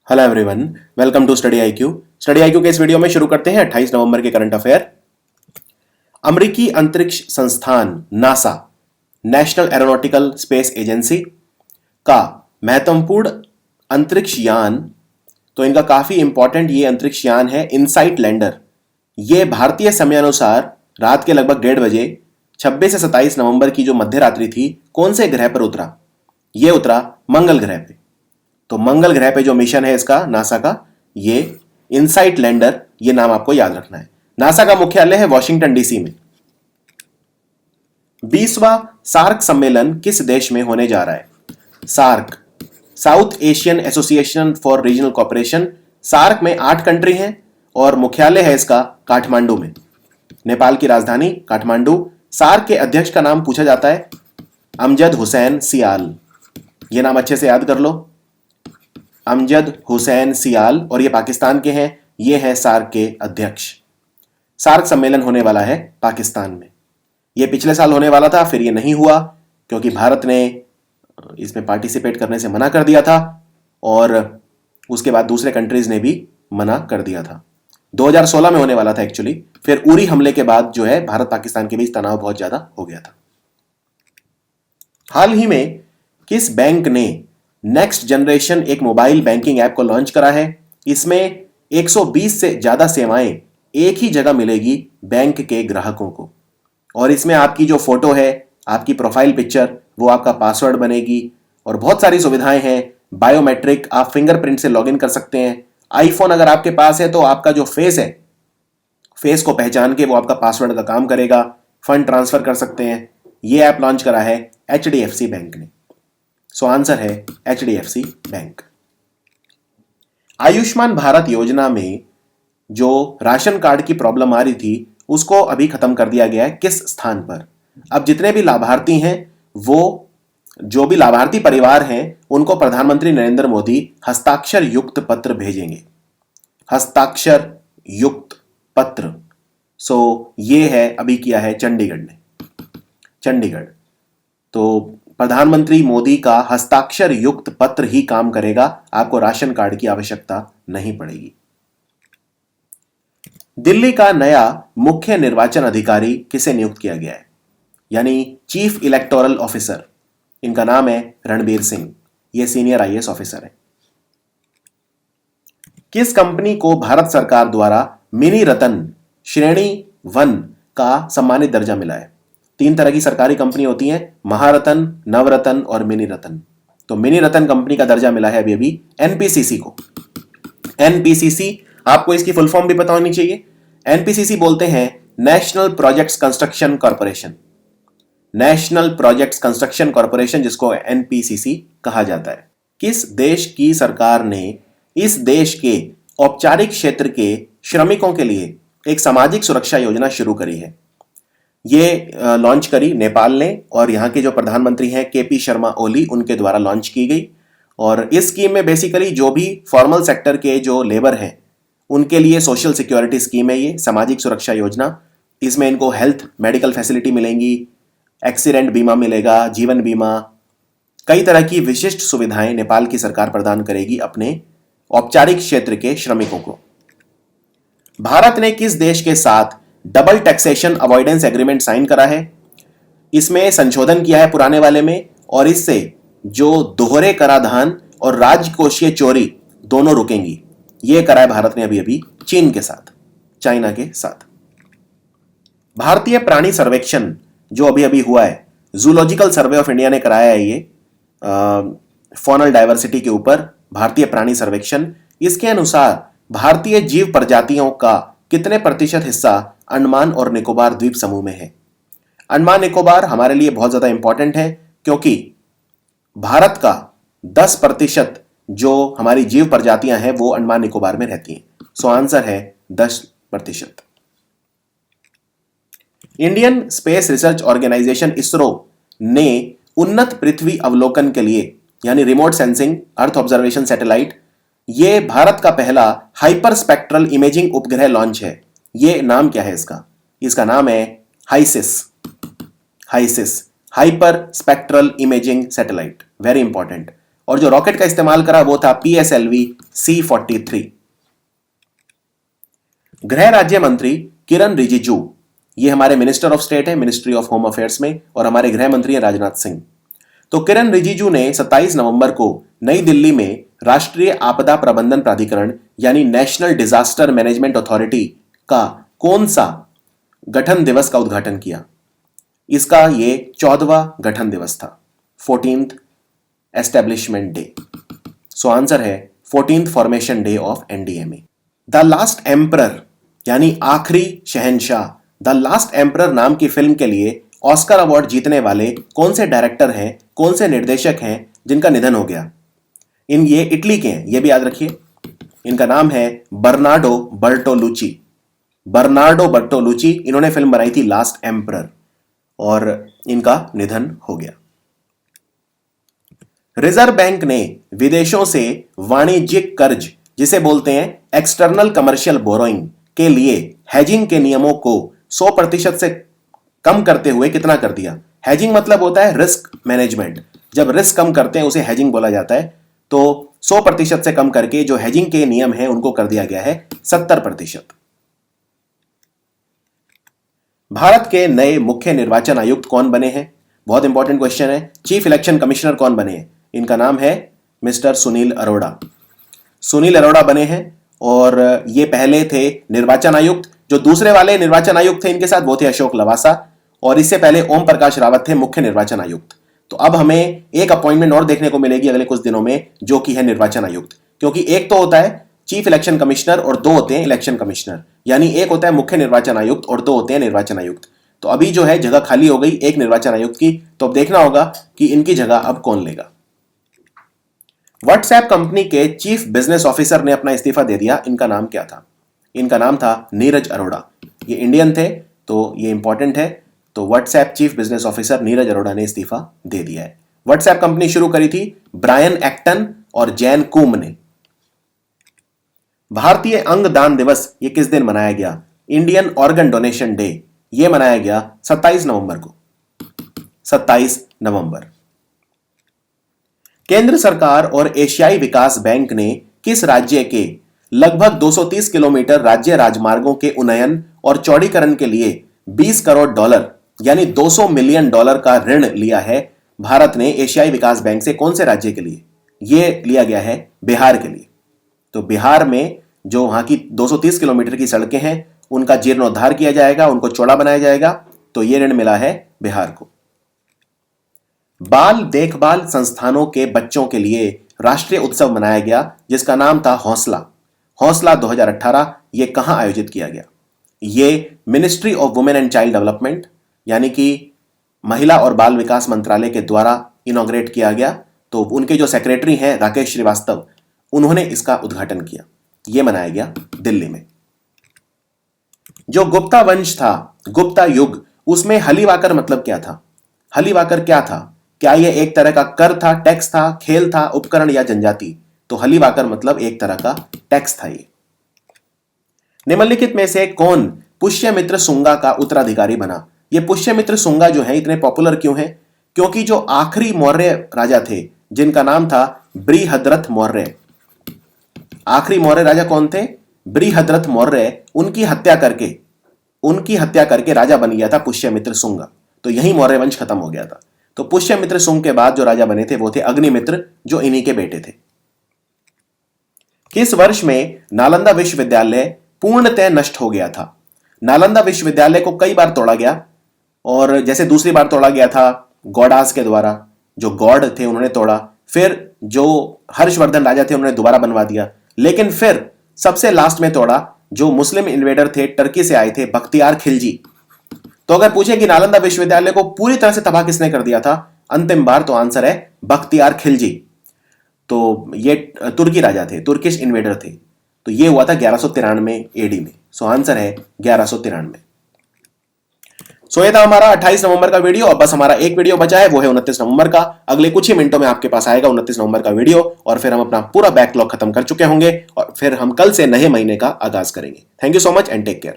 Hello everyone, welcome to Study IQ. Study IQ के इस video में शुरू करते हैं 28 नवंबर के करंट अफेयर। अमेरिकी अंतरिक्ष संस्थान NASA, national aeronautical space agency का महत्वपूर्ण अंतरिक्ष यान, तो इनका काफी इंपॉर्टेंट ये अंतरिक्ष यान है इनसाइट लैंडर। ये भारतीय समयानुसार रात के लगभग 1:30 बजे 26 से 27 नवंबर की जो मध्य रात्रि थी, कौन से ग्रह पर उतरा? ये उतरा मंगल ग्रह पे। तो मंगल ग्रह पे जो मिशन है इसका नासा का, ये इनसाइट लैंडर, ये नाम आपको याद रखना है। नासा का मुख्यालय है वॉशिंगटन डीसी में। 20वां सार्क सम्मेलन किस देश में होने जा रहा है? SAARC, South Asian Association for Regional Cooperation. SAARC में 8 कंट्री हैं और मुख्यालय है इसका काठमांडू में, नेपाल की राजधानी काठमांडू। सार्क के अध्यक्ष का नाम पूछा जाता है अमजद हुसैन सियाल। ये नाम अच्छे से याद कर लो, अमजद हुसैन सियाल, और ये पाकिस्तान के हैं। ये हैं सार्क के अध्यक्ष। सार्क सम्मेलन होने वाला है पाकिस्तान में। ये पिछले साल होने वाला था, फिर ये नहीं हुआ क्योंकि भारत ने इसमें पार्टिसिपेट करने से मना कर दिया था और उसके बाद दूसरे कंट्रीज ने भी मना कर दिया था। 2016 में होने वाला था एक्चुअली, फिर उरी हमले के बाद जो है भारत पाकिस्तान के बीच तनाव बहुत ज्यादा हो गया था। हाल ही में किस बैंक ने नेक्स्ट जनरेशन एक मोबाइल बैंकिंग ऐप को लॉन्च करा है? इसमें 120 से ज्यादा सेवाएं एक ही जगह मिलेगी बैंक के ग्राहकों को, और इसमें आपकी जो फोटो है, आपकी प्रोफाइल पिक्चर, वो आपका पासवर्ड बनेगी और बहुत सारी सुविधाएं हैं। बायोमेट्रिक, आप फिंगरप्रिंट से लॉगिन कर सकते हैं। आईफोन अगर आपके पास है तो आपका जो फेस है, फेस को पहचान के वो आपका पासवर्ड का काम करेगा। फंड ट्रांसफर कर सकते हैं। ये ऐप लॉन्च करा है एचडीएफसी बैंक ने। सो आंसर है एचडीएफसी बैंक। आयुष्मान भारत योजना में जो राशन कार्ड की प्रॉब्लम आ रही थी, उसको अभी खत्म कर दिया गया है। किस स्थान पर? अब जितने भी लाभार्थी हैं, वो जो भी लाभार्थी परिवार हैं, उनको प्रधानमंत्री नरेंद्र मोदी हस्ताक्षर युक्त पत्र भेजेंगे। हस्ताक्षर युक्त पत्र। सो ये है, अभी किया है चंडीगढ़ ने। चंडीगढ़। तो प्रधानमंत्री मोदी का हस्ताक्षर युक्त पत्र ही काम करेगा, आपको राशन कार्ड की आवश्यकता नहीं पड़ेगी। दिल्ली का नया मुख्य निर्वाचन अधिकारी किसे नियुक्त किया गया है? यानी चीफ इलेक्टोरल ऑफिसर। इनका नाम है रणबीर सिंह। ये सीनियर आईएएस ऑफिसर है। किस कंपनी को भारत सरकार द्वारा मिनी रतन श्रेणी 1 का सम्मानित दर्जा मिला है? 3 तरह की सरकारी कंपनी होती हैं, महारतन, नवरतन और मिनी रतन। तो मिनी रतन कंपनी का दर्जा मिला है अभी एनपीसीसी को। एनपीसीसी, आपको इसकी फुल फॉर्म भी पता होनी चाहिए। एनपीसीसी बोलते हैं national projects construction corporation. National projects construction corporation, जिसको एनपीसीसी कहा जाता है। किस देश की सरकार ने इस देश के औपचारिक क्षेत्र के श्रमिकों के लिए एक सामाजिक सुरक्षा योजना शुरू करी है? ये लॉन्च करी नेपाल ने, और यहाँ के जो प्रधानमंत्री हैं केपी शर्मा ओली, उनके द्वारा लॉन्च की गई। और इस स्कीम में बेसिकली जो भी फॉर्मल सेक्टर के जो लेबर हैं, उनके लिए सोशल सिक्योरिटी स्कीम है ये, सामाजिक सुरक्षा योजना। इसमें इनको हेल्थ मेडिकल फैसिलिटी मिलेंगी, एक्सीडेंट बीमा मिलेगा, जीवन बीमा, कई तरह की विशिष्ट सुविधाएं नेपाल की सरकार प्रदान करेगी अपने औपचारिक क्षेत्र के श्रमिकों को। भारत ने किस देश के साथ double taxation avoidance agreement sign करा है? इसमें संशोधन किया है पुराने वाले में, और इससे जो दोहरे कराधान और राजकोषीय चोरी दोनों रुकेंगी। यह करा है भारत ने अभी अभी चीन के साथ, चाइना के साथ। भारतीय प्राणी सर्वेक्षण जो अभी अभी हुआ है, जूलॉजिकल सर्वे ऑफ इंडिया ने कराया है ये फॉनल डाइवर्सिटी के ऊपर भारतीय प्राणी सर्वेक्षण। इसके अनुसार भारतीय जीव प्रजातियों का कितने प्रतिशत हिस्सा अंडमान और निकोबार द्वीप समूह में है? अंडमान निकोबार हमारे लिए बहुत ज्यादा इंपॉर्टेंट है, क्योंकि भारत का 10% जो हमारी जीव प्रजातियां हैं वो अंडमान निकोबार में रहती हैं। सो आंसर है 10%। Indian Space Research Organisation ISRO ने उन्नत पृथ्वी अवलोकन के लिए, यानी remote sensing earth observation satellite, ये भारत का पहला हाइपर स्पेक्ट्रल इमेजिंग उपग्रह लॉन्च है। ये नाम क्या है इसका? इसका नाम है HySIS. HySIS, hyperspectral imaging satellite, very important. और जो रॉकेट का इस्तेमाल करा वो था PSLV C-43। गृह राज्य मंत्री किरण रिजिजू, ये हमारे मिनिस्टर ऑफ स्टेट है मिनिस्ट्री ऑफ होम अफेयर्स में, और हमारे गृह मंत्री हैं राजनाथ सिंह। तो किरण रिजिजू ने 27 नवंबर को नई दिल्ली में राष्ट्रीय आपदा प्रबंधन प्राधिकरण यानी नेशनल डिजास्टर मैनेजमेंट अथॉरिटी का कौन सा गठन दिवस का उद्घाटन किया? इसका ये 14वां गठन दिवस था, 14th एस्टेब्लिशमेंट डे। सो आंसर है 14th formation day of NDMA। The last emperor यानी आखिरी शहंशाह, द लास्ट एम्परर नाम की फिल्म के लिए ऑस्कर अवार्ड जीतने वाले कौन से डायरेक्टर हैं, कौन से निर्देशक हैं जिनका निधन हो गया? ये इटली के हैं, ये भी याद रखिए। इनका नाम है बर्नार्डो बर्टोलुची। बर्नार्डो बर्टोलुची, इन्होंने फिल्म बनाई थी लास्ट एम्परर और इनका निधन हो गया। रिजर्व बैंक ने विदेशों से वाणिज्यिक कर्ज, जिसे बोलते हैं एक्सटर्नल कमर्शियल बोरोइंग, के लिए हेजिंग के नियमों को 100% से कम करते हुए कितना कर दिया? हेजिंग मतलब होता है रिस्क मैनेजमेंट। जब रिस्क कम करते हैं उसे हेजिंग बोला जाता है। तो 100% से कम करके जो हेजिंग के नियम है उनको कर दिया गया है 70%। भारत के नए मुख्य निर्वाचन आयुक्त कौन बने हैं? बहुत इंपॉर्टेंट क्वेश्चन है। चीफ इलेक्शन कमिश्नर कौन बने हैं? इनका नाम है मिस्टर सुनील अरोड़ा। सुनील अरोड़ा बने हैं और ये पहले थे निर्वाचन आयुक्त। जो दूसरे वाले निर्वाचन आयुक्त थे इनके साथ वो थे अशोक लवासा, और इससे पहले ओम प्रकाश रावत थे मुख्य निर्वाचन आयुक्त। तो अब हमें एक अपॉइंटमेंट और देखने को मिलेगी अगले कुछ दिनों में, जो कि है निर्वाचन आयुक्त। क्योंकि एक तो होता है चीफ इलेक्शन कमिश्नर और दो होते हैं इलेक्शन कमिश्नर, यानी एक होता है मुख्य निर्वाचन आयुक्त और दो होते हैं निर्वाचन आयुक्त। तो अभी जो है जगह खाली हो गई एक निर्वाचन आयुक्त की, तो अब देखना होगा कि इनकी जगह अब कौन लेगा। व्हाट्सएप कंपनी के चीफ बिजनेस ऑफिसर ने अपना इस्तीफा दे दिया। इनका नाम क्या था? इनका नाम था नीरज अरोड़ा। ये इंडियन थे, तो ये इंपॉर्टेंट है। तो WhatsApp chief business officer Neeraj Arora ने इस्तीफा दे दिया है। व्हाट्सएप कंपनी शुरू करी थी ब्रायन एक्टन और जैन कूम ने। भारतीय अंग दान दिवस ये किस दिन मनाया गया? इंडियन ऑर्गन डोनेशन डे, ये मनाया गया 27 नवंबर को। 27 नवंबर। केंद्र सरकार और एशियाई विकास बैंक ने किस राज्य के लगभग 230 किलोमीटर राज्य राजमार्गों के उन्नयन और चौड़ीकरण के लिए 20 करोड़ डॉलर यानी 200 मिलियन डॉलर का ऋण लिया है? भारत ने एशियाई विकास बैंक से कौन से राज्य के लिए? यह लिया गया है बिहार के लिए। तो बिहार में जो वहां की 230 किलोमीटर की सड़कें हैं उनका जीर्णोद्धार किया जाएगा, उनको चौड़ा बनाया जाएगा। तो यह ऋण मिला है बिहार को। बाल देखभाल संस्थानों के बच्चों के लिए राष्ट्रीय उत्सव मनाया गया जिसका नाम था हौसला। हौसला 2018। यह कहां आयोजित किया गया? यह ministry of women and child development यानी कि महिला और बाल विकास मंत्रालय के द्वारा इनॉग्रेट किया गया। तो उनके जो सेक्रेटरी हैं राकेश श्रीवास्तव, उन्होंने इसका उद्घाटन किया। यह मनाया गया दिल्ली में। जो गुप्ता वंश था, गुप्ता युग, उसमें हलीवाकर मतलब क्या था? हलीवाकर क्या था? क्या यह एक तरह का कर था, टैक्स था, खेल था, उपकरण या जनजाति? तो हलीवाकर मतलब एक तरह का टैक्स था। ये निम्नलिखित में से कौन पुष्यमित्र शुंगा का उत्तराधिकारी बना? ये पुष्यमित्र शुंगा जो है इतने पॉपुलर क्यों है? क्योंकि जो आखिरी मौर्य राजा थे जिनका नाम था बृहद्रथ मौर्य, आखिरी मौर्य राजा कौन थे? बृहद्रथ मौर्य। उनकी हत्या करके राजा बन गया था पुष्यमित्र शुंगा। तो यही मौर्य वंश खत्म हो गया था। तो पुष्यमित्र शुंग के बाद जो राजा बने थे वो थे अग्निमित्र, जो इन्हीं के बेटे थे। किस वर्ष में नालंदा विश्वविद्यालय पूर्णतः नष्ट हो गया था? नालंदा विश्वविद्यालय को कई बार तोड़ा गया, और जैसे दूसरी बार तोड़ा गया था गौडास के द्वारा, जो गौड़ थे उन्होंने तोड़ा, फिर जो हर्षवर्धन राजा थे उन्होंने दोबारा बनवा दिया, लेकिन फिर सबसे लास्ट में तोड़ा जो मुस्लिम इन्वेडर थे, टर्की से आए थे, बख्तियार खिलजी। तो अगर पूछे कि नालंदा विश्वविद्यालय को पूरी तरह से तबाह किसने कर दिया था अंतिम बार, तो आंसर है बख्तियार खिलजी। तो ये तुर्की राजा थे, तुर्किश इन्वेडर थे। तो ये हुआ था 1193 एडी में। सो आंसर है 1193। सो ये था हमारा 28 नवंबर का वीडियो। अब बस हमारा एक वीडियो बचा है, वो है 29 नवंबर का। अगले कुछ ही मिनटों में आपके पास आएगा 29 नवंबर का वीडियो, और फिर हम अपना पूरा बैकलॉग खत्म कर चुके होंगे, और फिर हम कल से नए महीने का आगाज करेंगे। Thank you so much and take care.